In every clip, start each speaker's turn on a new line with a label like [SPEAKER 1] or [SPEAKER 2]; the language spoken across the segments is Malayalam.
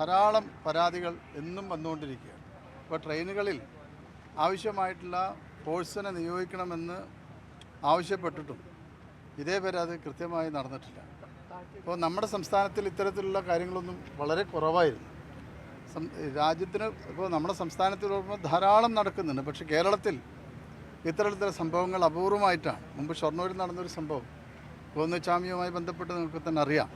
[SPEAKER 1] ധാരാളം പരാതികൾ എന്നും വന്നുകൊണ്ടിരിക്കുകയാണ്. ഇപ്പോൾ ട്രെയിനുകളിൽ ആവശ്യമായിട്ടുള്ള ഫോഴ്സിനെ നിയോഗിക്കണമെന്ന് ആവശ്യപ്പെട്ടിട്ടും ഇതേവരെ അത് കൃത്യമായി നടന്നിട്ടില്ല. അപ്പോൾ നമ്മുടെ സംസ്ഥാനത്തിൽ ഇത്തരത്തിലുള്ള കാര്യങ്ങളൊന്നും വളരെ കുറവായിരുന്നു. രാജ്യത്തിന് ഇപ്പോൾ നമ്മുടെ സംസ്ഥാനത്തിൽ ധാരാളം നടക്കുന്നുണ്ട്. പക്ഷേ കേരളത്തിൽ ഇത്തരത്തിലുള്ള സംഭവങ്ങൾ അപൂർവമായിട്ടാണ്. മുമ്പ് ഷൊർണൂരിൽ നടന്നൊരു സംഭവം ഗോവിന്ദസ്വാമിയുമായി ബന്ധപ്പെട്ട് നിങ്ങൾക്ക് തന്നെ അറിയാം.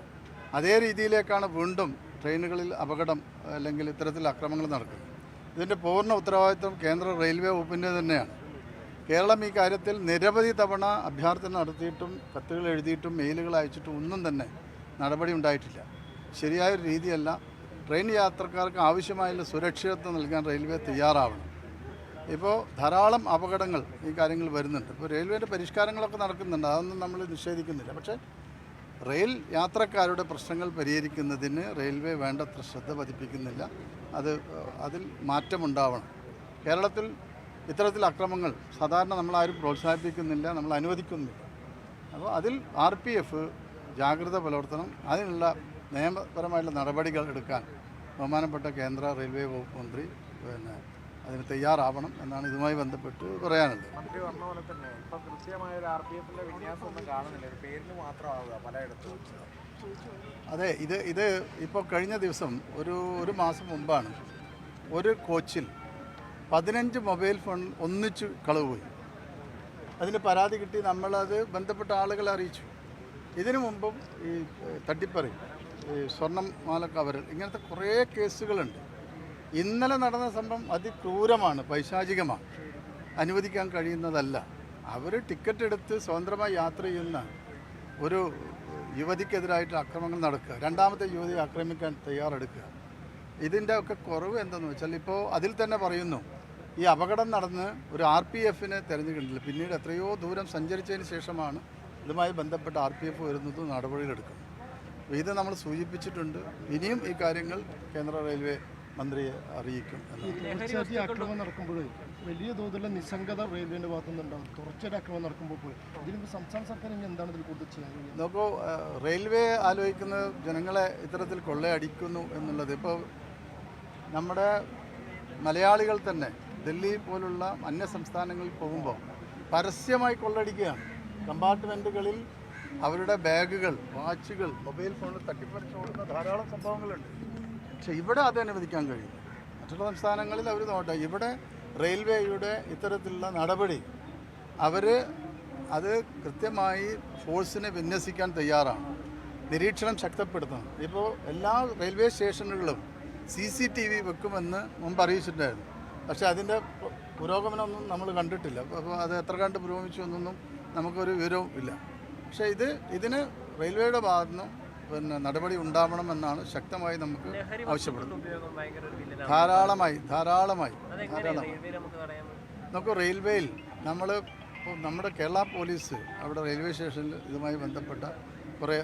[SPEAKER 1] അതേ രീതിയിലേക്കാണ് വീണ്ടും ട്രെയിനുകളിൽ അപകടം അല്ലെങ്കിൽ ഇത്തരത്തിൽ അക്രമങ്ങൾ നടക്കുന്നത്. ഇതിൻ്റെ പൂർണ്ണ ഉത്തരവാദിത്വം കേന്ദ്ര റെയിൽവേ വകുപ്പിൻ്റെ തന്നെയാണ്. കേരളം ഈ കാര്യത്തിൽ നിരവധി തവണ അഭ്യർത്ഥന നടത്തിയിട്ടും കത്തുകൾ എഴുതിയിട്ടും മെയിലുകൾ അയച്ചിട്ടും ഒന്നും തന്നെ നടപടി ഉണ്ടായിട്ടില്ല. ശരിയായൊരു രീതിയല്ല. ട്രെയിൻ യാത്രക്കാർക്ക് ആവശ്യമായുള്ള സുരക്ഷിതത്വം നൽകാൻ റെയിൽവേ തയ്യാറാവണം. ഇപ്പോൾ ധാരാളം അപകടങ്ങൾ ഈ കാര്യങ്ങൾ വരുന്നുണ്ട്. ഇപ്പോൾ റെയിൽവേൻ്റെ പരിഷ്കാരങ്ങളൊക്കെ നടക്കുന്നുണ്ട്, അതൊന്നും നമ്മൾ നിഷേധിക്കുന്നില്ല. പക്ഷേ റെയിൽ യാത്രക്കാരുടെ പ്രശ്നങ്ങൾ പരിഹരിക്കുന്നതിന് റെയിൽവേ വേണ്ടത്ര ശ്രദ്ധ പതിപ്പിക്കുന്നില്ല. അതിൽ മാറ്റമുണ്ടാവണം. കേരളത്തിൽ ഇത്തരത്തിൽ അക്രമങ്ങൾ സാധാരണ നമ്മളാരും പ്രോത്സാഹിപ്പിക്കുന്നില്ല, നമ്മൾ അനുവദിക്കുന്നില്ല. അപ്പോൾ അതിൽ RPF ജാഗ്രത പുലർത്തണം. അതിനുള്ള നിയമപരമായിട്ടുള്ള നടപടികൾ എടുക്കാൻ ബഹുമാനപ്പെട്ട കേന്ദ്ര റെയിൽവേ വകുപ്പ് മന്ത്രി അതിന് തയ്യാറാവണം എന്നാണ് ഇതുമായി ബന്ധപ്പെട്ട് പറയാനുള്ളത്.
[SPEAKER 2] മന്ത്രി പറഞ്ഞ പോലെ തന്നെ ഇപ്പം കൃത്യമായൊരു RPFന്റെ വിന്യാസം ഒന്നും കാണുന്നില്ല, ഒരു പേരിന് മാത്രമാവുക പലയിടത്തും.
[SPEAKER 1] അതെ, ഇത് ഇപ്പോൾ കഴിഞ്ഞ ദിവസം ഒരു മാസം മുമ്പാണ് ഒരു കോച്ചിൽ 15 മൊബൈൽ ഫോൺ ഒന്നിച്ച് കളവ് പോയി. അതിന് പരാതി കിട്ടി, നമ്മളത് ബന്ധപ്പെട്ട ആളുകളെ അറിയിച്ചു. ഇതിനു മുമ്പും ഈ തട്ടിപ്പറി, ഈ സ്വർണം മാല കവരൽ, ഇങ്ങനത്തെ കുറേ കേസുകളുണ്ട്. ഇന്നലെ നടന്ന സംഭവം അതിക്രൂരമാണ്, പൈശാചികമാണ്, അനുവദിക്കാൻ കഴിയുന്നതല്ല. അവർ ടിക്കറ്റ് എടുത്ത് സ്വതന്ത്രമായി യാത്ര ചെയ്യുന്ന ഒരു യുവതിക്കെതിരായിട്ട് അക്രമങ്ങൾ നടക്കുക, രണ്ടാമത്തെ യുവതിയെ ആക്രമിക്കാൻ തയ്യാറെടുക്കുക. ഇതിൻ്റെ ഒക്കെ കുറവ് എന്തെന്ന് വെച്ചാൽ ഇപ്പോൾ അതിൽ തന്നെ പറയുന്നു, ഈ അപകടം നടന്ന് ഒരു RPFനെ തിരഞ്ഞെടുക്കില്ല. പിന്നീട് എത്രയോ ദൂരം സഞ്ചരിച്ചതിന് ശേഷമാണ് ഇതുമായി ബന്ധപ്പെട്ട RPF വരുന്നത്, നടപടികളെടുക്കുന്നത്. ഇത് നമ്മൾ സൂചിപ്പിച്ചിട്ടുണ്ട്. ഇനിയും ഈ കാര്യങ്ങൾ കേന്ദ്ര റെയിൽവേ മന്ത്രിയെ അറിയിക്കും.
[SPEAKER 3] തുടർച്ചയായി അക്രമം നടക്കുമ്പോൾ വലിയ തോതിലുള്ള നിസ്സംഗത റെയിൽവേൻ്റെ ഭാഗത്തുനിന്നുണ്ടാവും. തുടർച്ചയായിട്ട് അക്രമം നടക്കുമ്പോൾ ഇതിന് സംസ്ഥാന സർക്കാർ ഇനി എന്താണ് ഇതിൽ കൂടുതൽ ചെയ്യാൻ?
[SPEAKER 1] നോക്കൂ, റെയിൽവേ ആലോചിക്കുന്നത് ജനങ്ങളെ ഇത്തരത്തിൽ കൊള്ളയടിക്കുന്നു എന്നുള്ളത്. ഇപ്പോൾ നമ്മുടെ മലയാളികൾ തന്നെ ഡൽഹി പോലുള്ള അന്യ സംസ്ഥാനങ്ങളിൽ പോകുമ്പോൾ പരസ്യമായി കൊള്ളയടിക്കുകയാണ്. കമ്പാർട്ട്മെൻറ്റുകളിൽ അവരുടെ ബാഗുകൾ, വാച്ചുകൾ, മൊബൈൽ ഫോണുകൾ തട്ടിപ്പറിച്ച് ഓടുന്ന ധാരാളം സംഭവങ്ങളുണ്ട്. പക്ഷേ ഇവിടെ അത് അനുവദിക്കാൻ കഴിയും. മറ്റുള്ള സംസ്ഥാനങ്ങളിൽ അവർ നോട്ടെ. ഇവിടെ റെയിൽവേയുടെ ഇത്തരത്തിലുള്ള നടപടി അത് കൃത്യമായി ഫോഴ്സിനെ വിന്യസിക്കാൻ തയ്യാറാണ്. നിരീക്ഷണം ശക്തിപ്പെടുത്തണം. ഇപ്പോൾ എല്ലാ റെയിൽവേ സ്റ്റേഷനുകളിലും CCTV വെക്കുമെന്ന് മുമ്പ് അറിയിച്ചിട്ടുണ്ടായിരുന്നു. പക്ഷേ അതിൻ്റെ പുരോഗമനമൊന്നും നമ്മൾ കണ്ടിട്ടില്ല. അപ്പോൾ അത് എത്ര കണ്ട് പുരോഗമിച്ചു എന്നൊന്നും നമുക്കൊരു വിവരവും ഇല്ല. പക്ഷേ ഇതിന് റെയിൽവേയുടെ ഭാഗത്തുനിന്നും നടപടി ഉണ്ടാവണമെന്നാണ് ശക്തമായി നമുക്ക് ആവശ്യപ്പെടുന്നത്. ധാരാളമായി നമുക്ക് റെയിൽവേയിൽ നമ്മുടെ കേരള പോലീസ് അവിടെ റെയിൽവേ സ്റ്റേഷനിൽ ഇതുമായി ബന്ധപ്പെട്ട കുറേ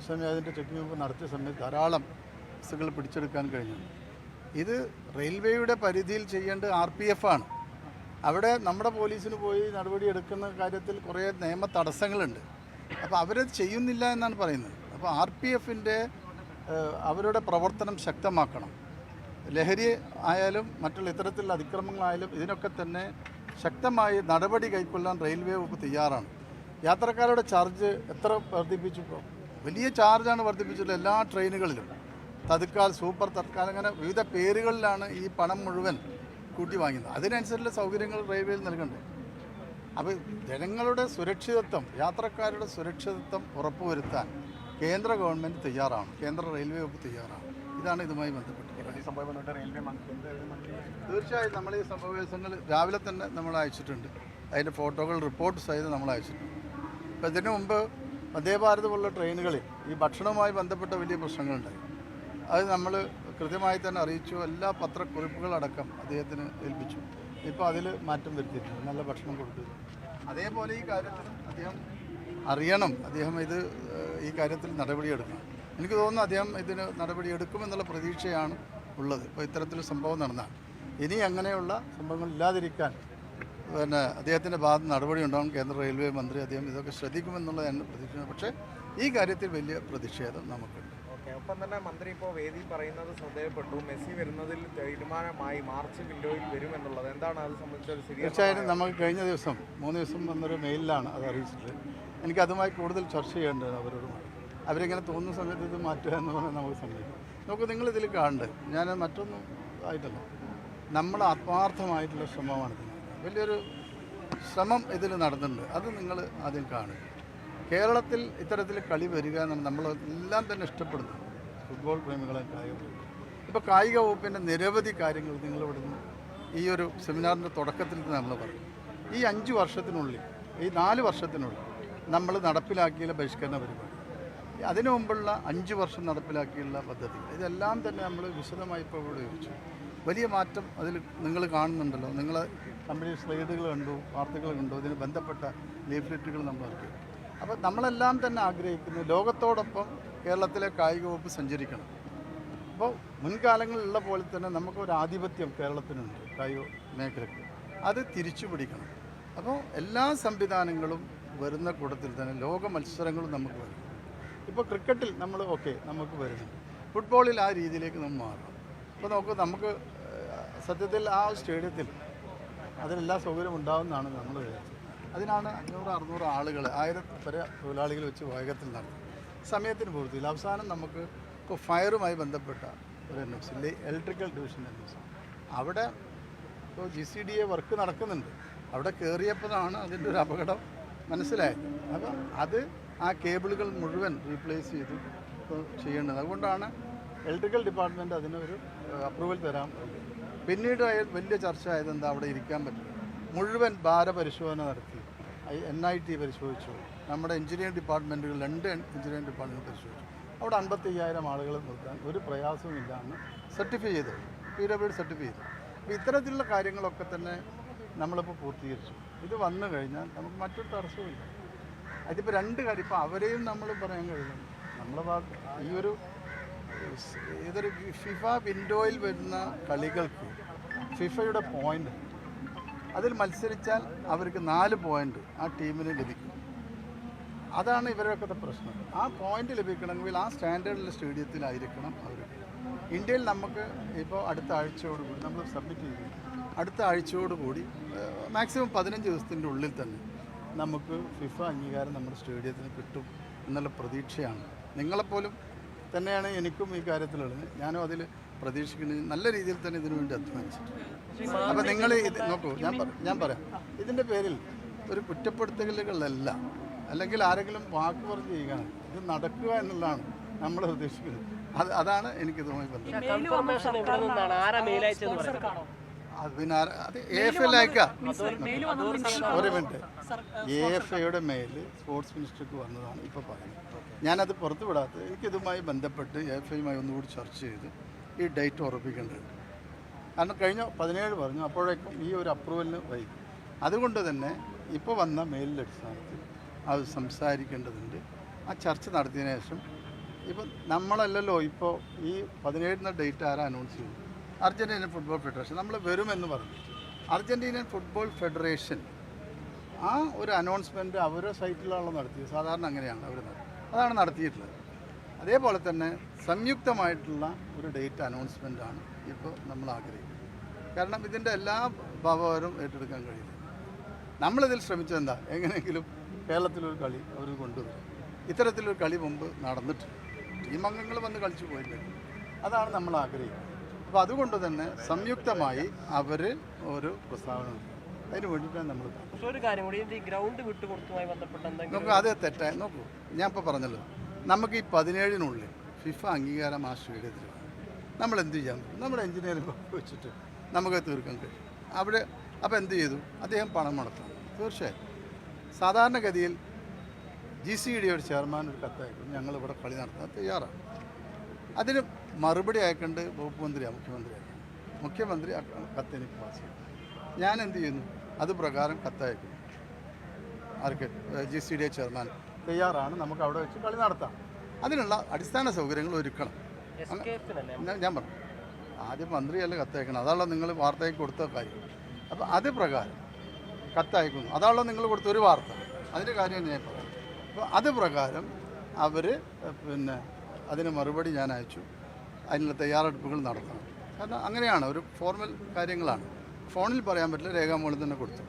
[SPEAKER 1] സമയം അതിൻ്റെ ചെക്കിംഗ് നടത്തിയ സമയത്ത് ധാരാളം ബസ്സുകൾ പിടിച്ചെടുക്കാൻ കഴിഞ്ഞു. ഇത് റെയിൽവേയുടെ പരിധിയിൽ ചെയ്യേണ്ട RPF ആണ്. അവിടെ നമ്മുടെ പോലീസിന് പോയി നടപടിയെടുക്കുന്ന കാര്യത്തിൽ കുറേ നിയമ തടസ്സങ്ങളുണ്ട്. അപ്പോൾ അവരത് ചെയ്യുന്നില്ല എന്നാണ് പറയുന്നത്. അപ്പോൾ RPFൻ്റെ അവരുടെ പ്രവർത്തനം ശക്തമാക്കണം. ലഹരി ആയാലും മറ്റുള്ള ഇത്തരത്തിലുള്ള അതിക്രമങ്ങളായാലും ഇതിനൊക്കെ തന്നെ ശക്തമായി നടപടി കൈക്കൊള്ളാൻ റെയിൽവേ വകുപ്പ് തയ്യാറാണ്. യാത്രക്കാരുടെ ചാർജ് എത്ര വർദ്ധിപ്പിച്ചു? വലിയ ചാർജാണ് വർദ്ധിപ്പിച്ചിട്ടുള്ളത് എല്ലാ ട്രെയിനുകളിലും. തത്കാൽ, സൂപ്പർ തത്കാൽ, അങ്ങനെ വിവിധ പേരുകളിലാണ് ഈ പണം മുഴുവൻ കൂട്ടി വാങ്ങുന്നത്. അതിനനുസരിച്ചുള്ള സൗകര്യങ്ങൾ റെയിൽവേയിൽ നൽകണ്ടേ? അപ്പോൾ ജനങ്ങളുടെ സുരക്ഷിതത്വം, യാത്രക്കാരുടെ സുരക്ഷിതത്വം ഉറപ്പുവരുത്താൻ കേന്ദ്ര ഗവൺമെൻറ് തയ്യാറാണ്, കേന്ദ്ര റെയിൽവേ വകുപ്പ് തയ്യാറാണ്. ഇതാണ് ഇതുമായി ബന്ധപ്പെട്ട് തീർച്ചയായും നമ്മൾ ഈ സംഭവവികാസങ്ങൾ രാവിലെ തന്നെ നമ്മൾ അയച്ചിട്ടുണ്ട്. അതിൻ്റെ ഫോട്ടോകൾ റിപ്പോർട്ട് സഹിതം നമ്മൾ അയച്ചിട്ടുണ്ട്. അപ്പോൾ ഇതിനു മുമ്പ് വന്ദേഭാരത് പോലുള്ള ട്രെയിനുകളിൽ ഈ ഭക്ഷണവുമായി ബന്ധപ്പെട്ട വലിയ പ്രശ്നങ്ങളുണ്ടായി. അത് നമ്മൾ കൃത്യമായി തന്നെ അറിയിച്ചു. എല്ലാ പത്രക്കുറിപ്പുകളടക്കം അദ്ദേഹത്തിന് ഏൽപ്പിച്ചു. ഇപ്പോൾ അതിൽ മാറ്റം വരുത്തിയിട്ടുണ്ട്, നല്ല ഭക്ഷണം കൊടുക്കുക. അതേപോലെ ഈ കാര്യത്തിൽ അദ്ദേഹം അറിയണം, അദ്ദേഹം ഈ കാര്യത്തിൽ നടപടിയെടുക്കണം. എനിക്ക് തോന്നുന്നു അദ്ദേഹം ഇതിന് നടപടിയെടുക്കുമെന്നുള്ള പ്രതീക്ഷയാണ് ഉള്ളത്. ഇപ്പോൾ ഇത്തരത്തിൽ സംഭവം നടന്നാൽ ഇനി അങ്ങനെയുള്ള സംഭവങ്ങൾ ഇല്ലാതിരിക്കാൻ അദ്ദേഹത്തിൻ്റെ ഭാഗത്ത് നടപടി ഉണ്ടാകും. കേന്ദ്ര റെയിൽവേ മന്ത്രി അദ്ദേഹം ഇതൊക്കെ ശ്രദ്ധിക്കുമെന്നുള്ളത് എൻ്റെ പ്രതീക്ഷയാണ്. പക്ഷേ ഈ കാര്യത്തിൽ വലിയ പ്രതിഷേധം നമുക്കുണ്ട്.
[SPEAKER 2] ഒപ്പം തന്നെ മന്ത്രി ഇപ്പോൾ വേദി പറയുന്നത് ശ്രദ്ധയപ്പെട്ടു, മെസ്സി വരുന്നതിൽ തീരുമാനമായി, മാർച്ച് വിൻഡോയിൽ വരുമെന്നുള്ളത്. എന്താണ് അത് സംബന്ധിച്ചൊരു
[SPEAKER 1] തീർച്ചയായും നമുക്ക് കഴിഞ്ഞ ദിവസം 3 ദിവസം വന്നൊരു മെയിലിലാണ് അത് അറിയിച്ചത്. എനിക്ക് അതുമായി കൂടുതൽ ചർച്ച ചെയ്യേണ്ടത് അവരോടുമാണ്. അവരിങ്ങനെ തോന്നുന്ന സമയത്ത് ഇത് മാറ്റുക എന്ന് പറഞ്ഞാൽ നമുക്ക് സമയം നമുക്ക് നിങ്ങളിതിൽ കാണേണ്ടത്. ഞാൻ മറ്റൊന്നും ആയിട്ടല്ല, നമ്മൾ ആത്മാർത്ഥമായിട്ടുള്ള ശ്രമമാണ്. വലിയൊരു ശ്രമം ഇതിൽ നടന്നിട്ടുണ്ട്. അത് നിങ്ങൾ ആദ്യം കാണുക. കേരളത്തിൽ ഇത്തരത്തിൽ കളി വരിക എന്നാണ് നമ്മളെല്ലാം തന്നെ ഇഷ്ടപ്പെടുന്നത്. ഫുട്ബോൾ പ്രേമികളെ കായിക ഇപ്പോൾ കായിക വകുപ്പിൻ്റെ നിരവധി കാര്യങ്ങൾ നിങ്ങളിവിടെ നിന്ന് ഈ ഒരു സെമിനാറിൻ്റെ തുടക്കത്തിൽ നമ്മൾ പറയും. ഈ 5 വർഷത്തിനുള്ളിൽ, ഈ 4 വർഷത്തിനുള്ളിൽ നമ്മൾ നടപ്പിലാക്കിയ ബഹിഷ്കരണ പരിപാടി, അതിനു മുമ്പുള്ള 5 വർഷം നടപ്പിലാക്കിയുള്ള പദ്ധതി, ഇതെല്ലാം തന്നെ നമ്മൾ വിശദമായി ഇപ്പോൾ ഇവിടെ വിവരിച്ചു. വലിയ മാറ്റം അതിൽ നിങ്ങൾ കാണുന്നുണ്ടല്ലോ. നിങ്ങൾ കമ്പനി സ്ലൈഡുകൾ കണ്ടു, വാർത്തകൾ കണ്ടു, ഇതിന് ബന്ധപ്പെട്ട ലീഫ്ലെറ്റുകൾ നമ്മൾ ഇറക്കി. അപ്പോൾ നമ്മളെല്ലാം തന്നെ ആഗ്രഹിക്കുന്നു ലോകത്തോടൊപ്പം കേരളത്തിലെ കായിക വകുപ്പ് സഞ്ചരിക്കണം. അപ്പോൾ മുൻകാലങ്ങളിലുള്ള പോലെ തന്നെ നമുക്കൊരു ആധിപത്യം കേരളത്തിനുണ്ട് കായിക മേഖലയ്ക്ക്, അത് തിരിച്ചു പിടിക്കണം. അപ്പോൾ എല്ലാ സംവിധാനങ്ങളും വരുന്ന കൂട്ടത്തിൽ തന്നെ ലോക മത്സരങ്ങളും നമുക്ക് വരും. ഇപ്പോൾ ക്രിക്കറ്റിൽ നമ്മൾ നമുക്ക് വരുന്നുണ്ട്, ഫുട്ബോളിൽ ആ രീതിയിലേക്ക് നമ്മൾ മാറണം. ഇപ്പോൾ നമുക്ക് സത്യത്തിൽ ആ സ്റ്റേഡിയത്തിൽ അതിനെല്ലാ സൗകര്യം ഉണ്ടാകുമെന്നാണ് നമ്മൾ വിചാരിച്ചത്. അതിനാണ് 500-600 ആളുകൾ, 1000 വരെ തൊഴിലാളികൾ വെച്ച് വേഗത്തിൽ നടത്തി സമയത്തിന് പൂർത്തിയില്ല. അവസാനം നമുക്ക് ഇപ്പോൾ ഫയറുമായി ബന്ധപ്പെട്ട ഒരു NFC, ഇലക്ട്രിക്കൽ ഡിവിഷൻ NFC, അവിടെ ഇപ്പോൾ GCDA വർക്ക് നടക്കുന്നുണ്ട്. അവിടെ കയറിയപ്പോഴാണ് അതിൻ്റെ ഒരു അപകടം മനസ്സിലായത്. അപ്പോൾ അത് ആ കേബിളുകൾ മുഴുവൻ റീപ്ലേസ് ചെയ്ത് ചെയ്യേണ്ടത്. അതുകൊണ്ടാണ് ഇലക്ട്രിക്കൽ ഡിപ്പാർട്ട്മെൻറ്റ് അതിനൊരു അപ്രൂവൽ തരാൻ. പിന്നീട് വലിയ ചർച്ച ആയത് എന്താ, അവിടെ ഇരിക്കാൻ പറ്റില്ല. മുഴുവൻ ഭാരപരിശോധന നടത്തി, NIT പരിശോധിച്ചു, നമ്മുടെ എഞ്ചിനീയറിംഗ് ഡിപ്പാർട്ട്മെൻറ്റുകൾ 2 എഞ്ചിനീയറിംഗ് ഡിപ്പാർട്ട്മെൻറ്റ് പരിശോധിച്ചു. അവിടെ 55,000 ആളുകളെ നിർത്താൻ ഒരു പ്രയാസവുമില്ല എന്ന് സർട്ടിഫൈ ചെയ്തു, PWD സർട്ടിഫൈ ചെയ്തു. അപ്പോൾ ഇത്തരത്തിലുള്ള കാര്യങ്ങളൊക്കെ തന്നെ നമ്മളിപ്പോൾ പൂർത്തീകരിച്ചു. ഇത് വന്നു കഴിഞ്ഞാൽ നമുക്ക് മറ്റൊരു തടസ്സവുമില്ല. അതിപ്പോൾ 2 കാര്യം, ഇപ്പോൾ അവരെയും നമ്മൾ പറയാൻ കഴിയും. നമ്മളെ ഈ ഒരു ഇതൊരു ഫിഫ വിൻഡോയിൽ വരുന്ന കളികൾക്ക് ഫിഫയുടെ പോയിൻ്റ്, അതിൽ മത്സരിച്ചാൽ അവർക്ക് 4 പോയിൻ്റ് ആ ടീമിന് ലഭിക്കും. അതാണ് ഇവരൊക്കെ പ്രശ്നം. ആ പോയിൻ്റ് ലഭിക്കണമെങ്കിൽ ആ സ്റ്റാൻഡേർഡിലെ സ്റ്റേഡിയത്തിലായിരിക്കണം അവർ. ഇന്ത്യയിൽ നമുക്ക് ഇപ്പോൾ അടുത്ത ആഴ്ചയോടുകൂടി നമ്മൾ സബ്മിറ്റ് ചെയ്തു. അടുത്ത ആഴ്ചയോടുകൂടി മാക്സിമം 15 ദിവസത്തിൻ്റെ ഉള്ളിൽ തന്നെ നമുക്ക് ഫിഫ അംഗീകാരം നമ്മുടെ സ്റ്റേഡിയത്തിന് കിട്ടും എന്നുള്ള പ്രതീക്ഷയാണ്. നിങ്ങളെപ്പോലും തന്നെയാണ് എനിക്കും ഈ കാര്യത്തിലുള്ളത്. ഞാനും അതിൽ പ്രതീക്ഷിക്കുന്നത് നല്ല രീതിയിൽ തന്നെ ഇതിനു വേണ്ടി അധ്വാനിച്ചിട്ടുണ്ട്. അപ്പോൾ നിങ്ങൾ ഇത് നോക്കൂ, ഞാൻ പറയാം, ഇതിൻ്റെ പേരിൽ ഒരു കുറ്റപ്പെടുത്തലുകളല്ല, അല്ലെങ്കിൽ ആരെങ്കിലും വാക്ക് പറഞ്ഞ് ചെയ്യുകയാണ്. ഇത് നടക്കുക എന്നുള്ളതാണ് നമ്മൾ ഉദ്ദേശിക്കുന്നത്. അതാണ് എനിക്കിതുമായി ബന്ധം. അത് പിന്നെ അത് AFL അയക്കാം. ഒരു മിനിറ്റ്, AFAയുടെ മെയിൽ സ്പോർട്സ് മിനിസ്റ്റർക്ക് വന്നതാണ് ഇപ്പോൾ പറയുന്നത്. ഞാനത് പുറത്തു വിടാത്തത്. എനിക്കിതുമായി ബന്ധപ്പെട്ട് AFAയുമായി ഒന്നുകൂടി ചർച്ച ചെയ്ത് ഈ ഡേറ്റ് ഉറപ്പിക്കേണ്ടതുണ്ട്. കാരണം കഴിഞ്ഞ 17 പറഞ്ഞു, അപ്പോഴേക്കും ഈ ഒരു അപ്രൂവലിന് വൈകി. അതുകൊണ്ട് തന്നെ ഇപ്പോൾ വന്ന മെയിലിൻ്റെ അടിസ്ഥാനത്തിൽ അത് സംസാരിക്കേണ്ടതുണ്ട്. ആ ചർച്ച നടത്തിയതിനു ശേഷം ഇപ്പം നമ്മളല്ലല്ലോ ഇപ്പോൾ ഈ 17 ഡേറ്റ് ആരാ അനൗൺസ് ചെയ്തു? Argentinian football federation. നമ്മൾ വരുമെന്ന് പറഞ്ഞു. അർജൻറ്റീനിയൻ ഫുട്ബോൾ ഫെഡറേഷൻ ആ ഒരു അനൗൺസ്മെൻറ്റ് അവരുടെ സൈറ്റിലാണല്ലോ നടത്തിയത്. സാധാരണ അങ്ങനെയാണ് അവർ അതാണ് നടത്തിയിട്ടുള്ളത്. അതേപോലെ തന്നെ സംയുക്തമായിട്ടുള്ള ഒരു ഡേറ്റ് അനൗൺസ്മെൻറ്റാണ് ഇപ്പോൾ നമ്മൾ ആഗ്രഹിക്കുന്നത്. കാരണം ഇതിൻ്റെ എല്ലാ ഭാവവും ഏറ്റെടുക്കാൻ കഴിയില്ല. നമ്മളിതിൽ ശ്രമിച്ചത് എന്താ, എങ്ങനെയെങ്കിലും കേരളത്തിലൊരു കളി അവർ കൊണ്ടുവരും. ഇത്തരത്തിലൊരു കളി മുമ്പ് നടന്നിട്ടുണ്ട്. ടീം അംഗങ്ങൾ വന്ന് കളിച്ചു പോയിട്ടുണ്ട്. അതാണ് നമ്മൾ ആഗ്രഹിക്കുന്നത്. അപ്പോൾ അതുകൊണ്ട് തന്നെ സംയുക്തമായി അവർ ഒരു പ്രസ്താവന നടത്തും. അതിന് വേണ്ടിയിട്ടാണ് നമ്മൾ
[SPEAKER 4] ഒരു കാര്യം കൂടി, ഈ ഗ്രൗണ്ട് വിട്ടുകൊടുത്തുമായി ബന്ധപ്പെട്ട
[SPEAKER 1] നോക്കൂ, അത് തെറ്റായി നോക്കൂ. ഞാൻ ഇപ്പോൾ പറഞ്ഞല്ലോ, നമുക്ക് ഈ 17-നുള്ളിൽ ഫിഫ അംഗീകാരം ആ സ്റ്റേഡിയത്തിൽ നമ്മൾ എന്ത് ചെയ്യാൻ പറ്റും? നമ്മുടെ എഞ്ചിനീയറിംഗ് വെച്ചിട്ട് നമുക്ക് തീർക്കാൻ കഴിയും അവിടെ. അപ്പോൾ എന്ത് ചെയ്തു? അദ്ദേഹം പണം മുടക്കണം. തീർച്ചയായും സാധാരണഗതിയിൽ GCDയുടെ ചെയർമാൻ ഒരു കത്തയക്കും, ഞങ്ങളിവിടെ കളി നടത്താൻ തയ്യാറാണ്. അതിന് മറുപടി അയക്കേണ്ടത് വകുപ്പ് മന്ത്രിയാണ്, മുഖ്യമന്ത്രിയാണ്. മുഖ്യമന്ത്രി കത്തെനിക്ക് പാസ് ചെയ്യും. ഞാൻ എന്ത് ചെയ്യുന്നു? അത് പ്രകാരം കത്തയക്കും. ആർക്ക്? GCDA ചെയർമാൻ തയ്യാറാണ്, നമുക്ക് അവിടെ വെച്ച് കളി നടത്താം. അതിനുള്ള അടിസ്ഥാന സൗകര്യങ്ങൾ ഒരുക്കണം. ഞാൻ പറഞ്ഞു, ആദ്യം മന്ത്രിയല്ല കത്തയക്കണം. അതാണല്ലോ നിങ്ങൾ വാർത്തയ്ക്ക് കൊടുത്ത കാര്യം. അപ്പോൾ അത് പ്രകാരം കത്തയക്കുന്നു. അതാണല്ലോ നിങ്ങൾ കൊടുത്ത ഒരു വാർത്ത. അതിൻ്റെ കാര്യം ഞാൻ പറയാം. അപ്പോൾ അത് പ്രകാരം അവർ പിന്നെ അതിന് മറുപടി ഞാൻ അയച്ചു. അതിനുള്ള തയ്യാറെടുപ്പുകൾ നടത്തണം. കാരണം അങ്ങനെയാണ്, ഒരു ഫോർമൽ കാര്യങ്ങളാണ്. ഫോണിൽ പറയാൻ പറ്റില്ല, രേഖാമൂലം തന്നെ കൊടുത്തു.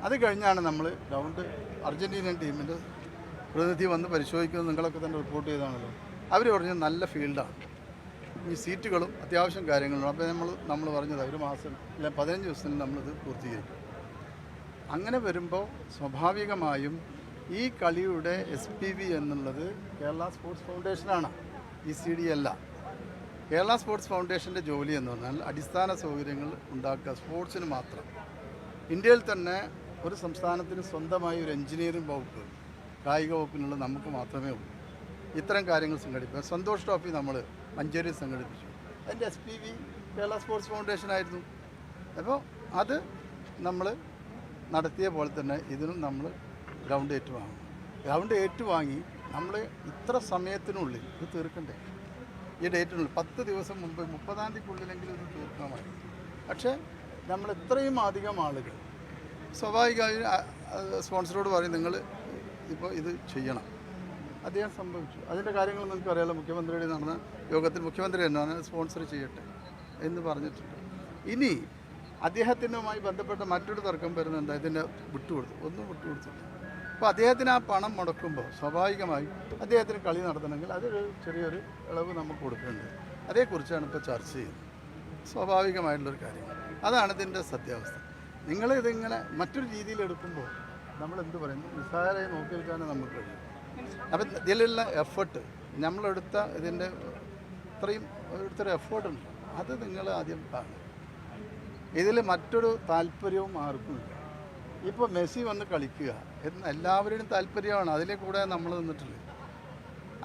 [SPEAKER 1] അത് കഴിഞ്ഞാണ് നമ്മൾ ഗ്രൗണ്ട് അർജൻറ്റീനിയൻ ടീമിൻ്റെ പ്രതിനിധി വന്ന് പരിശോധിക്കുന്നത്. നിങ്ങളൊക്കെ തന്നെ റിപ്പോർട്ട് ചെയ്താണല്ലോ. അവർ പറഞ്ഞത് നല്ല ഫീൽഡാണ്, ഈ സീറ്റുകളും അത്യാവശ്യം കാര്യങ്ങളും. അപ്പോൾ നമ്മൾ പറഞ്ഞത് ഒരു മാസം ഇല്ല 15 ദിവസത്തിൽ നമ്മളിത് പൂർത്തീകരിക്കും. അങ്ങനെ വരുമ്പോൾ സ്വാഭാവികമായും ഈ കളിയുടെ SPV എന്നുള്ളത് കേരള സ്പോർട്സ് ഫൗണ്ടേഷനാണ്, ECD അല്ല. കേരള സ്പോർട്സ് ഫൗണ്ടേഷൻ്റെ ജോലി എന്ന് പറഞ്ഞാൽ അടിസ്ഥാന സൗകര്യങ്ങൾ ഉണ്ടാക്കുക, സ്പോർട്സിന് മാത്രം. ഇന്ത്യയിൽ തന്നെ ഒരു സംസ്ഥാനത്തിന് സ്വന്തമായി ഒരു എഞ്ചിനീയറിംഗ് വകുപ്പ്, കായിക വകുപ്പിനുള്ള നമുക്ക് മാത്രമേ ഉള്ളൂ. ഇത്തരം കാര്യങ്ങൾ സംഘടിപ്പിക്കുക. സന്തോഷ് ട്രോഫി നമ്മൾ മഞ്ചേരിയിൽ സംഘടിപ്പിച്ചു. അതിൻ്റെ SPV കേരള സ്പോർട്സ് ഫൗണ്ടേഷനായിരുന്നു. അപ്പോൾ അത് നമ്മൾ നടത്തിയ പോലെ തന്നെ ഇതിനും നമ്മൾ ഗ്രൗണ്ട് ഏറ്റുവാങ്ങും. ഗ്രൗണ്ട് ഏറ്റുവാങ്ങി നമ്മൾ ഇത്ര സമയത്തിനുള്ളിൽ ഇത് തീർക്കണ്ടേ? ഈ ഡേറ്റിനുള്ളിൽ 10 ദിവസം മുമ്പ് 30-ാം തീയതിക്കുള്ളിലെങ്കിലും ഇത് തീർക്കാമായിരുന്നു. പക്ഷേ നമ്മൾ ഇത്രയും അധികം ആളുകൾ സ്വാഭാവികമായും സ്പോൺസറോട് പറയും നിങ്ങൾ ഇപ്പോൾ ഇത് ചെയ്യണം. അദ്ദേഹം സംഭവിച്ചു. അതിൻ്റെ കാര്യങ്ങൾ നിങ്ങൾക്ക് അറിയാലോ. മുഖ്യമന്ത്രിയുടെ നടന്ന യോഗത്തിൽ മുഖ്യമന്ത്രി എന്നാണ് സ്പോൺസർ ചെയ്യട്ടെ എന്ന് പറഞ്ഞിട്ടുണ്ട്. ഇനി അദ്ദേഹത്തിനുമായി ബന്ധപ്പെട്ട മറ്റൊരു തർക്കം വരുന്നുണ്ട്. ഇതിൻ്റെ ഒന്നും വിട്ടുകൊടുത്തില്ല. അപ്പോൾ അദ്ദേഹത്തിന് ആ പണം മുടക്കുമ്പോൾ സ്വാഭാവികമായും അദ്ദേഹത്തിന് കളി നടത്തണമെങ്കിൽ അതൊരു ചെറിയൊരു ഇളവ് നമുക്ക് കൊടുക്കുന്നുണ്ട്. അതേക്കുറിച്ചാണ് ഇപ്പോൾ ചർച്ച ചെയ്യുന്നത്. സ്വാഭാവികമായിട്ടുള്ളൊരു കാര്യം അതാണ് ഇതിൻ്റെ സത്യാവസ്ഥ. നിങ്ങളിതിങ്ങനെ മറ്റൊരു രീതിയിൽ എടുക്കുമ്പോൾ നമ്മളെന്ത് പറയുന്നു, നിസ്സാരമായി നോക്കി നിൽക്കാനേ നമുക്ക് കഴിയും. അപ്പം ഇതിലുള്ള എഫേർട്ട് നമ്മളെടുത്ത ഇതിൻ്റെ ഇത്രയും എടുത്തൊരു എഫേർട്ടുണ്ട്, അത് നിങ്ങൾ ആദ്യം കാണും. ഇതിൽ മറ്റൊരു താല്പര്യവും ആർക്കുമില്ല. ഇപ്പോൾ മെസ്സി വന്ന് കളിക്കുക എന്ന് എല്ലാവരുടെയും താല്പര്യമാണ്. അതിലെ കൂടെ നമ്മൾ നിന്നിട്ടില്ല.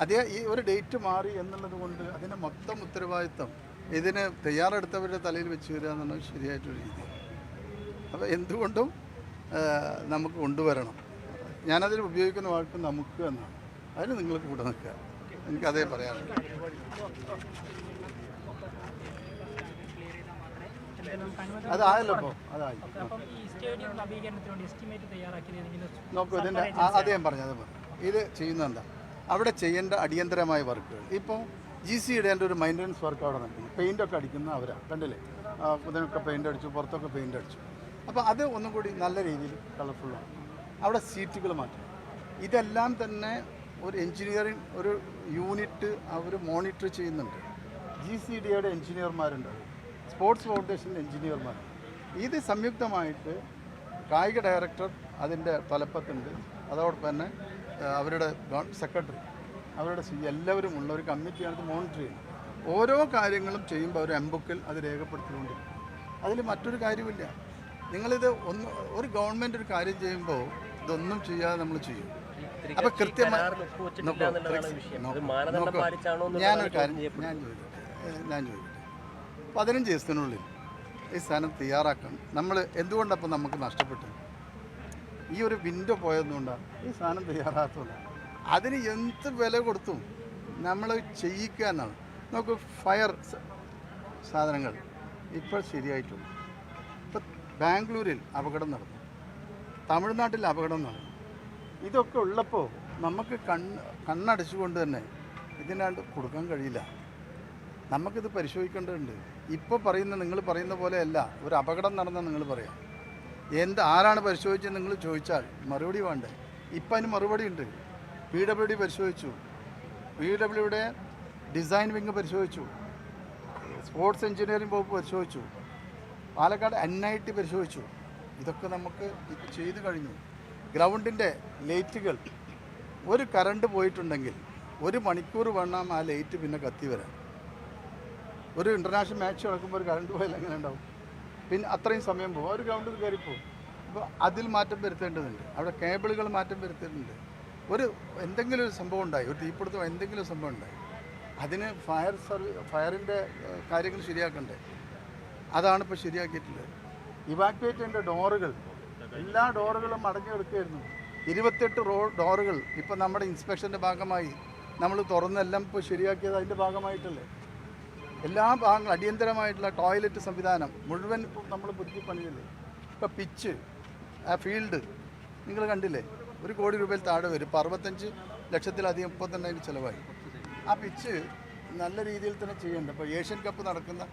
[SPEAKER 1] അതേ ഈ ഒരു ഡേറ്റ് മാറി എന്നുള്ളത് കൊണ്ട് അതിൻ്റെ മൊത്തം ഉത്തരവാദിത്വം ഇതിന് തയ്യാറെടുത്തവരുടെ തലയിൽ വെച്ച് വരിക എന്നുള്ളത് ശരിയായിട്ടൊരു രീതി. അപ്പോൾ എന്തുകൊണ്ടും നമുക്ക് കൊണ്ടുവരണം. ഞാനതിൽ ഉപയോഗിക്കുന്ന വാക്ക് നമുക്ക് എന്നാണ്. അതിന് നിങ്ങൾ കൂടെ നിൽക്കുക, എനിക്കതേ പറയാനുള്ളൂ. അതായല്ലോ ഇപ്പോൾ അതായി നോക്കൂ. ഇതിൻ്റെ അദ്ദേഹം പറഞ്ഞത് ഇത് ചെയ്യുന്നത് എന്താ, അവിടെ ചെയ്യേണ്ട അടിയന്തരമായ വർക്കുകൾ. ഇപ്പോൾ GC ഇടേണ്ട ഒരു മെയിൻ്റനൻസ് വർക്ക് അവിടെ നടക്കുന്നു. പെയിൻ്റൊക്കെ അടിക്കുന്ന അവരാണ്, കണ്ടില്ലേ? ഇതിനൊക്കെ പെയിൻ്റ് അടിച്ചു, പുറത്തൊക്കെ പെയിൻ്റ് അടിച്ചു. അപ്പോൾ അത് ഒന്നും കൂടി നല്ല രീതിയിൽ കളർഫുള്ളാണ്. അവിടെ സീറ്റുകൾ മാറ്റും. ഇതെല്ലാം തന്നെ ഒരു എൻജിനീയറിംഗ് ഒരു യൂണിറ്റ് അവർ മോണിറ്റർ ചെയ്യുന്നുണ്ട്. GCDയുടെ എൻജിനീയർമാരുണ്ട്, സ്പോർട്സ് ഫൗണ്ടേഷൻ്റെ എൻജിനീയർമാർ. ഇത് സംയുക്തമായിട്ട് കായിക ഡയറക്ടർ അതിൻ്റെ തലപ്പത്തുണ്ട്. അതോടൊപ്പം തന്നെ അവരുടെ സെക്രട്ടറി, അവരുടെ എല്ലാവരും ഉള്ള ഒരു കമ്മിറ്റിയാണ് ഇത് മോണിറ്റർ ചെയ്യുന്നത്. ഓരോ കാര്യങ്ങളും ചെയ്യുമ്പോൾ അവർ എംബുക്കിൽ അത് രേഖപ്പെടുത്തിക്കൊണ്ടിരിക്കും. അതിൽ മറ്റൊരു കാര്യമില്ല. നിങ്ങളിത് ഒരു ഗവൺമെൻറ് ഒരു കാര്യം ചെയ്യുമ്പോൾ ഇതൊന്നും ചെയ്യാതെ നമ്മൾ ചെയ്യും. അപ്പോൾ കൃത്യമായി ഞാനൊരു കാര്യം ഞാൻ ചോദിക്കട്ടെ 15 ദിവസത്തിനുള്ളിൽ ഈ സാധനം തയ്യാറാക്കണം. നമ്മൾ എന്തുകൊണ്ടപ്പോൾ നമുക്ക് നഷ്ടപ്പെട്ടു? ഈ ഒരു വിൻഡോ പോയതുകൊണ്ടാണ് ഈ സാധനം തയ്യാറാത്തതുകൊണ്ട്. അതിന് എന്ത് വില കൊടുത്തും നമ്മൾ ചെയ്യിക്കുക എന്നാണ്. നമുക്ക് ഫയർ സാധനങ്ങൾ ഇപ്പോൾ ശരിയായിട്ടുണ്ട്. ഇപ്പം ബാംഗ്ലൂരിൽ അപകടം നടന്നു, തമിഴ്നാട്ടിൽ അപകടം നടന്നു. ഇതൊക്കെ ഉള്ളപ്പോൾ നമുക്ക് കണ്ണടച്ചുകൊണ്ട് തന്നെ ഇതിനാണ്ട് കൊടുക്കാൻ കഴിയില്ല. നമുക്കിത് പരിശോധിക്കേണ്ടതുണ്ട്. ഇപ്പോൾ നിങ്ങൾ പറയുന്ന പോലെയല്ല. ഒരു അപകടം നടന്നാൽ നിങ്ങൾ പറയാം, ആരാണ് പരിശോധിച്ചത് നിങ്ങൾ ചോദിച്ചാൽ മറുപടി വേണ്ടേ? ഇപ്പം അതിന് മറുപടി ഉണ്ട്. PWD പരിശോധിച്ചു, PWDയുടെ ഡിസൈൻ വിങ് പരിശോധിച്ചു, സ്പോർട്സ് എഞ്ചിനീയറിംഗ് വകുപ്പ് പരിശോധിച്ചു, പാലക്കാട് NIT പരിശോധിച്ചു. ഇതൊക്കെ നമുക്ക് ഇപ്പോൾ ചെയ്തു കഴിഞ്ഞു. ഗ്രൗണ്ടിൻ്റെ ലൈറ്റുകൾ ഒരു കറണ്ട് പോയിട്ടുണ്ടെങ്കിൽ 1 മണിക്കൂർ വേണം ആ ലൈറ്റ് പിന്നെ കത്തി വരാൻ. ഒരു ഇൻ്റർനാഷണൽ മാച്ച് നടക്കുമ്പോൾ ഒരു കറണ്ട് പോയാൽ എങ്ങനെ ഉണ്ടാവും? പിന്നെ അത്രയും സമയം പോകും, ഒരു ഗ്രൗണ്ടിൽ കയറിപ്പോവും. അപ്പോൾ അതിൽ മാറ്റം വരുത്തേണ്ടതുണ്ട്. അവിടെ കേബിളുകൾ മാറ്റം വരുത്തേണ്ടതുണ്ട്. എന്തെങ്കിലും ഒരു സംഭവം ഉണ്ടായി, ഒരു തീപിടുത്തം എന്തെങ്കിലും ഒരു സംഭവം ഉണ്ടായി, അതിന് ഫയറിൻ്റെ കാര്യങ്ങൾ ശരിയാക്കണ്ടേ? അതാണ് ഇപ്പോൾ ശരിയാക്കിയിട്ടുള്ളത്. ഇവാക്യുവേറ്റ് ചെയ്യേണ്ട ഡോറുകൾ, എല്ലാ ഡോറുകളും അടഞ്ഞു കിടക്കുകയായിരുന്നു. 28 ഡോറുകൾ ഇപ്പോൾ നമ്മുടെ ഇൻസ്പെക്ഷൻ്റെ ഭാഗമായി നമ്മൾ തുറന്നെല്ലാം ഇപ്പോൾ ശരിയാക്കിയത് അതിൻ്റെ ഭാഗമായിട്ടല്ലേ. എല്ലാ ഭാഗങ്ങളും അടിയന്തരമായിട്ടുള്ള ടോയ്ലറ്റ് സംവിധാനം മുഴുവൻ ഇപ്പോൾ നമ്മൾ പുതുക്കി പണിയില്ലേ. ഇപ്പോൾ പിച്ച്, ആ ഫീൽഡ് നിങ്ങൾ കണ്ടില്ലേ, 1 കോടി രൂപയിൽ താഴെ വരും. ഇപ്പോൾ 65 ലക്ഷത്തിലധികം ഇപ്പോൾ തന്നെ അതിന് ചിലവായി. ആ പിച്ച് നല്ല രീതിയിൽ തന്നെ ചെയ്യേണ്ടത്. ഇപ്പോൾ ഏഷ്യൻ കപ്പ് നടക്കുന്ന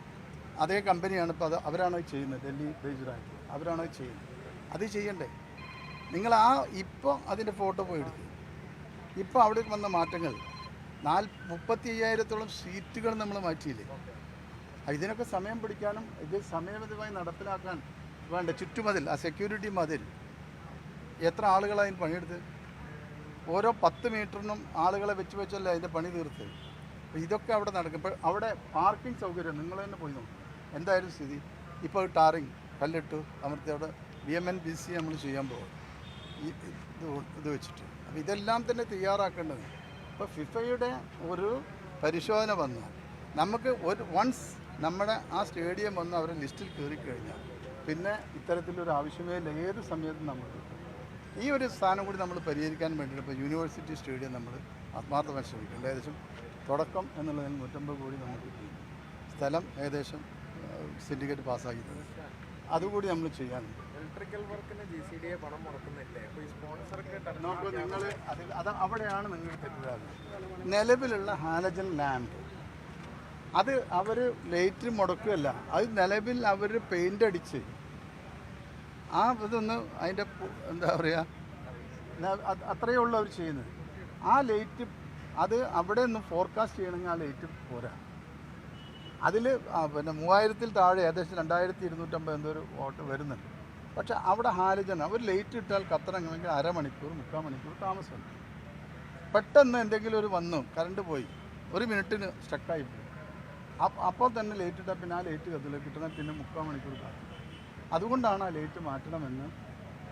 [SPEAKER 1] അതേ കമ്പനിയാണ് ഇപ്പോൾ അവരാണ് ചെയ്യുന്നത്, ഡൽഹി ബേസ്ഡായിട്ട് അവരാണ് ചെയ്യുന്നത്. അത് ചെയ്യണ്ടേ നിങ്ങൾ? ഇപ്പോൾ അതിൻ്റെ ഫോട്ടോ പോയി എടുക്കുക. ഇപ്പോൾ അവിടെ വന്ന മാറ്റങ്ങൾ 35,000-ഓളം സീറ്റുകൾ നമ്മൾ മാറ്റിയില്ലേ? ഇതിനൊക്കെ സമയം പിടിക്കാനും ഇത് സമയബദ്ധമായി നടപ്പിലാക്കാൻ വേണ്ട ചുറ്റുമതിൽ, ആ സെക്യൂരിറ്റി മതിൽ എത്ര ആളുകളാണ് പണിയെടുത്ത്? ഓരോ 10 മീറ്ററിനും ആളുകളെ വെച്ചല്ലേ അതിൻ്റെ പണി തീർത്ത്. അപ്പോൾ ഇതൊക്കെ അവിടെ നടക്കും. ഇപ്പോൾ അവിടെ പാർക്കിംഗ് സൗകര്യം നിങ്ങൾ തന്നെ പോയി നോക്കും എന്തായാലും സ്ഥിതി. ഇപ്പോൾ ടാറിങ് കല്ലിട്ടു അമർത്തി അവിടെ BMNBC നമ്മൾ ചെയ്യാൻ പോകും ഇത് വെച്ചിട്ട്. അപ്പോൾ ഇതെല്ലാം തന്നെ തയ്യാറാക്കേണ്ടത്. ഇപ്പോൾ ഫിഫയുടെ ഒരു പരിശോധന വന്നാൽ നമുക്ക് വൺസ് നമ്മുടെ ആ സ്റ്റേഡിയം വന്ന് അവരുടെ ലിസ്റ്റിൽ കയറിക്കഴിഞ്ഞാൽ പിന്നെ ഇത്തരത്തിലൊരു ആവശ്യമേ ഇല്ല. ഏത് സമയത്തും നമുക്ക് ഈ ഒരു സ്ഥാനം കൂടി നമ്മൾ പരിഹരിക്കാൻ വേണ്ടിയിട്ട് ഇപ്പോൾ യൂണിവേഴ്സിറ്റി സ്റ്റേഡിയം നമ്മൾ ആത്മാർത്ഥമായി ശ്രമിക്കുന്നുണ്ട്. ഏകദേശം തുടക്കം എന്നുള്ളതിന് 150 കോടി നമുക്ക് സ്ഥലം ഏകദേശം സിൻഡിക്കേറ്റ് പാസ്സാക്കിയിട്ടുണ്ട്. അതുകൂടി നമ്മൾ ചെയ്യാനുണ്ട്.
[SPEAKER 2] ഇലക്ട്രിക്കൽ വർക്കിന് GCDA പണം മുടക്കുന്നില്ലേ? അപ്പോൾ ഈ സ്പോൺസർക്ക്
[SPEAKER 1] നോക്കൂ നിങ്ങൾ അത് അവിടെയാണ് നിങ്ങൾ തെറ്റിദ്ധാരണ. നിലവിലുള്ള ഹാലജൻ ലാമ്പ് അത് അവർ ലൈറ്റ് മുടക്കുകയല്ല, അത് നിലവിൽ അവർ പെയിൻ്റ് അടിച്ച് ഇതൊന്ന് അതിൻ്റെ എന്താ പറയുക അത്രയേ ഉള്ളൂ അവർ ചെയ്യുന്നത്. ആ ലൈറ്റ് അത് അവിടെ ഒന്ന് ഫോർകാസ്റ്റ് ചെയ്യണമെങ്കിൽ ആ ലൈറ്റ് പോരാ. അതിൽ പിന്നെ 3000-ൽ താഴെ ഏകദേശം 2250 എന്തോ ഒരു വോട്ട് വരുന്നുണ്ട്. പക്ഷേ അവിടെ ഹാലജൻ ഒരു ലൈറ്റ് ഇട്ടാൽ കത്തണമെങ്കിൽ അരമണിക്കൂർ 3/4 മണിക്കൂർ താമസമുണ്ട്. പെട്ടെന്ന് എന്തെങ്കിലും ഒരു വന്നു കറണ്ട് പോയി 1 മിനിറ്റിന് സ്റ്റക്കായി പോയി, അപ്പോൾ തന്നെ ലൈറ്റ് ഇട്ടാൽ പിന്നെ ആ ലൈറ്റ് കത്തില്ല, കിട്ടുന്ന പിന്നെ 3/4 മണിക്കൂർ കാത്തു. അതുകൊണ്ടാണ് ആ ലൈറ്റ് മാറ്റണമെന്ന്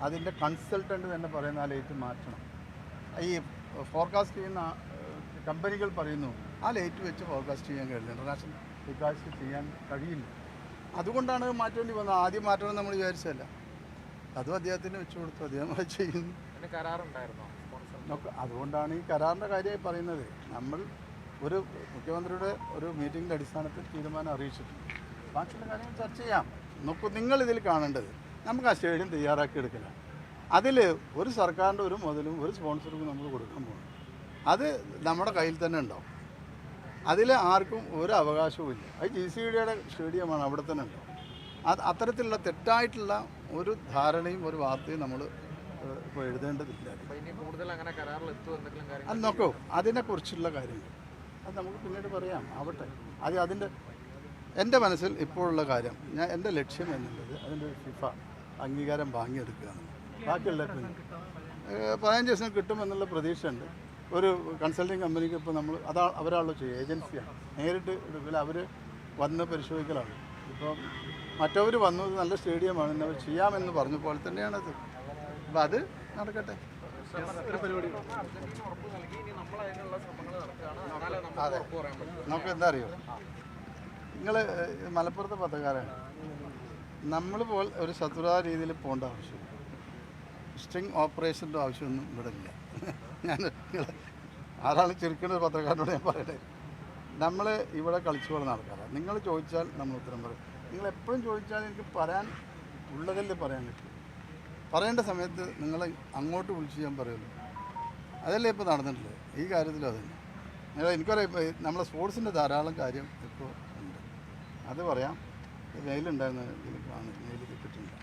[SPEAKER 1] അതിൻ്റെ കൺസൾട്ടൻ്റ് തന്നെ പറയുന്ന ആ ലൈറ്റ് മാറ്റണം. ഈ ഫോർകാസ്റ്റ് ചെയ്യുന്ന കമ്പനികൾ പറയുന്നു ആ ലൈറ്റ് വെച്ച് ഫോർകാസ്റ്റ് ചെയ്യാൻ കഴിയില്ല, ഇൻ്റർനാഷണൽ ഫോർകാസ്റ്റ് ചെയ്യാൻ കഴിയില്ല. അതുകൊണ്ടാണ് മാറ്റേണ്ടി വന്നത്. ആദ്യം മാറ്റണമെന്ന് നമ്മൾ വിചാരിച്ചതല്ല, അതും അദ്ദേഹത്തിന് വെച്ചു കൊടുത്തു, അദ്ദേഹം അത് ചെയ്യുന്നു.
[SPEAKER 2] കരാറുണ്ടായിരുന്നോ?
[SPEAKER 1] അതുകൊണ്ടാണ് ഈ കരാറിൻ്റെ കാര്യമായി പറയുന്നത്. നമ്മൾ ഒരു മുഖ്യമന്ത്രിയുടെ ഒരു മീറ്റിങ്ങിൻ്റെ അടിസ്ഥാനത്തിൽ തീരുമാനം അറിയിച്ചിട്ടുണ്ട്. ബാക്കിയുള്ള കാര്യങ്ങൾ ചർച്ച ചെയ്യാം. നോക്കൂ, നിങ്ങളിതിൽ കാണേണ്ടത് നമുക്ക് ആ സ്റ്റേഡിയം തയ്യാറാക്കി എടുക്കില്ല. അതിൽ ഒരു സർക്കാരിൻ്റെ ഒരു മുതലും ഒരു സ്പോൺസർക്കും നമ്മൾ കൊടുക്കാൻ പോകുന്നു. അത് നമ്മുടെ കയ്യിൽ തന്നെ ഉണ്ടാവും. അതിൽ ആർക്കും ഒരു അവകാശവുമില്ല. അത് GCDയുടെ സ്റ്റേഡിയമാണ്, അവിടെ തന്നെ ഉണ്ടാവും. അത്തരത്തിലുള്ള തെറ്റായിട്ടുള്ള ഒരു ധാരണയും ഒരു വാർത്തയും നമ്മൾ ഇപ്പോൾ എഴുതേണ്ടതില്ല. അത് നോക്കൂ, അതിനെക്കുറിച്ചുള്ള കാര്യങ്ങൾ അത് നമുക്ക് പിന്നീട് പറയാം, ആവട്ടെ. എൻ്റെ മനസ്സിൽ ഇപ്പോഴുള്ള കാര്യം, എൻ്റെ ലക്ഷ്യം എന്നുള്ളത് അതിൻ്റെ FIFA അംഗീകാരം വാങ്ങിയെടുക്കുകയാണ്. ബാക്കിയുള്ള 15 ദിവസം കിട്ടുമെന്നുള്ള പ്രതീക്ഷയുണ്ട്. ഒരു കൺസൾട്ടിങ് കമ്പനിക്ക് ഇപ്പോൾ നമ്മൾ അവരാണല്ലോ ചെയ്യുക, ഏജൻസിയാണ്, നേരിട്ട് എടുക്കില്ല, അവർ വന്ന് പരിശോധിക്കലാണ്. ഇപ്പം മറ്റവർ വന്നു നല്ല സ്റ്റേഡിയമാണ് അവർ ചെയ്യാമെന്ന് പറഞ്ഞ പോലെ തന്നെയാണത്. അപ്പം അത് നടക്കട്ടെ. അതെ, നമുക്ക് എന്താ അറിയോ, നിങ്ങൾ മലപ്പുറത്തെ പത്രക്കാരാണ്. നമ്മൾ ഒരു ശത്രുതാ രീതിയിൽ പോകേണ്ട ആവശ്യമില്ല. സ്ട്രിങ് ഓപ്പറേഷൻ്റെ ആവശ്യമൊന്നും ഇവിടെ ഇല്ല. ഞാൻ ആരാളും ചെറുക്കുന്ന ഒരു പത്രക്കാരനോട് ഞാൻ പറയട്ടെ, നമ്മൾ ഇവിടെ കളിച്ചുകൊണ്ട് നടക്കാറ്. നിങ്ങൾ ചോദിച്ചാൽ നമ്മൾ ഉത്തരം പറയും. നിങ്ങൾ എപ്പോഴും ചോദിച്ചാൽ എനിക്ക് പറയാൻ ഉള്ളതല്ലേ പറയാൻ പറ്റും. പറയേണ്ട സമയത്ത് നിങ്ങൾ അങ്ങോട്ട് വിളിച്ച് ഞാൻ പറയുള്ളൂ. അതല്ലേ ഇപ്പോൾ നടന്നിട്ടില്ല. ഈ കാര്യത്തിലും അതന്നെ. എനിക്കറിയാം, ഇപ്പോൾ നമ്മളെ സ്പോർട്സിൻ്റെ ധാരാളം കാര്യം ഇപ്പോൾ ഉണ്ട്. അത് പറയാം. മെയിലുണ്ടായിരുന്ന ഇതിൽ കാണും, മെയിൽ കിട്ടിയിട്ടുണ്ട്.